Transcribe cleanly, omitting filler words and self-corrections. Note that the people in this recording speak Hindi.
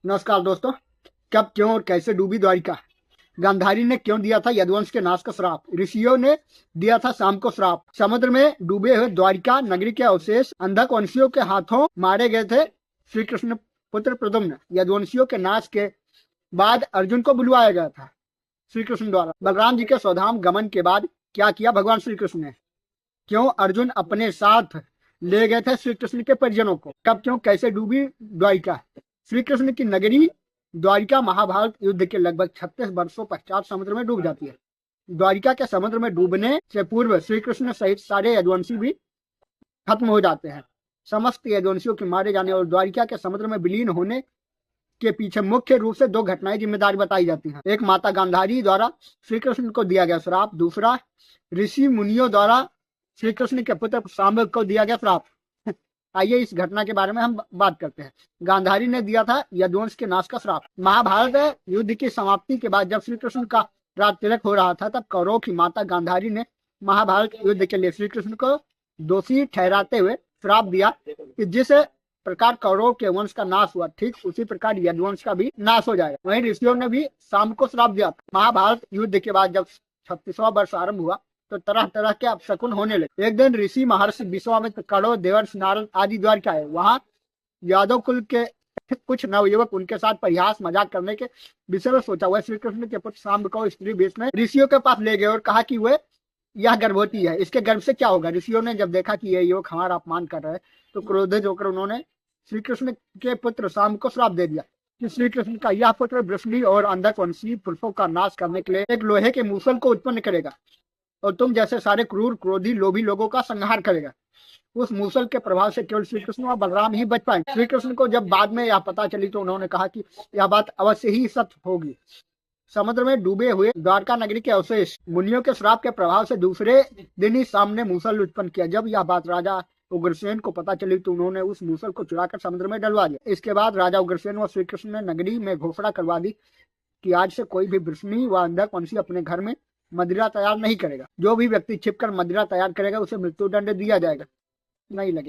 नमस्कार दोस्तों। कब, क्यों और कैसे डूबी द्वारिका? गांधारी ने क्यों दिया था यदुवंश के नाश का श्राप? ऋषियों ने दिया था शाम को श्राप। समुद्र में डूबे हुए द्वारिका नगरी के अवशेष अंधक वंशियों के हाथों मारे गए थे। श्री कृष्ण पुत्र प्रद्युम्न यदुवंशियों के नाश के बाद अर्जुन को बुलवाया गया था श्री कृष्ण द्वारा। बलराम जी के स्वधाम गमन के बाद क्या किया भगवान श्री कृष्ण ने? क्यों अर्जुन अपने साथ ले गए थे श्री कृष्ण के परिजनों को? कब, क्यों, कैसे डूबी द्वारिका? श्री कृष्ण की नगरी द्वारिका महाभारत युद्ध के लगभग 36 वर्षों पश्चात समुद्र में डूब जाती है। द्वारिका के समुद्र में डूबने से पूर्व श्री कृष्ण सहित सारे यदुवंशी भी खत्म हो जाते हैं। समस्त यदुवंशियों के मारे जाने और द्वारिका के समुद्र में विलीन होने के पीछे मुख्य रूप से दो घटनाएं जिम्मेदारी बताई जाती हैं। एक, माता गांधारी द्वारा श्री कृष्ण को दिया गया श्राप। दूसरा, ऋषि मुनियों द्वारा श्री कृष्ण के पुत्र शांब को दिया गया श्राप। आइए इस घटना के बारे में हम बात करते हैं। गांधारी ने दिया था यदुवंश के नाश का श्राप। महाभारत युद्ध की समाप्ति के बाद जब श्री कृष्ण का राज तिलक हो रहा था, तब कौरवों की माता गांधारी ने महाभारत युद्ध के लिए श्री कृष्ण को दोषी ठहराते हुए श्राप दिया कि जिस प्रकार कौरवों के वंश का नाश हुआ, ठीक उसी प्रकार यदुवंश का भी नाश हो जाएगा। वहीं ऋषियों ने भी शाम को श्राप दिया। महाभारत युद्ध के बाद जब 36वां वर्ष आरंभ हुआ तो तरह तरह के अपशकुन होने लगे। एक दिन ऋषि महर्षि विश्वामित्र, कड़ो, देवर्षि नारद आदि द्वारिका आए। वहां यादव कुल के कुछ नवयुवक उनके साथ परिहास मजाक करने के विषय में सोचा हुआ श्री कृष्ण के पुत्र शांब को स्त्री वेश में ऋषियों के पास ले गए और कहा कि वह यह गर्भवती है, इसके गर्भ से क्या होगा? ऋषियों ने जब देखा कि ये युवक हमारा अपमान कर रहे हैं तो क्रोधित होकर उन्होंने श्री कृष्ण के पुत्र शांब को श्राप दे दिया कि श्री कृष्ण का यह पुत्र वृष्णि और अंधक वंशी पुरुषों का नाश करने के लिए एक लोहे के मूसल को उत्पन्न करेगा और तुम जैसे सारे क्रूर, क्रोधी, लोभी लोगों का संहार करेगा। उस मूसल के प्रभाव से केवल श्री कृष्ण और बलराम ही बच पाएंगे। श्री कृष्ण को जब बाद में यह पता चली तो उन्होंने कहा कि यह बात अवश्य ही सत्य होगी। समुद्र में डूबे हुए द्वारका नगरी के अवशेष मुनियों के श्राप के प्रभाव से दूसरे दिन ही सामने मूसल उत्पन्न किया। जब यह बात राजा उग्रसेन को पता चली तो उन्होंने उस मूसल को चुराकर समुद्र में डलवा दिया। इसके बाद राजा उग्रसेन और श्री कृष्ण ने नगरी में घोषणा करवा दी कि आज से कोई भी वृष्णि व अंधक वंशी अपने घर में मदिरा तैयार नहीं करेगा। जो भी व्यक्ति छिपकर मदिरा तैयार करेगा उसे मृत्युदंड दिया जाएगा। नहीं लगी।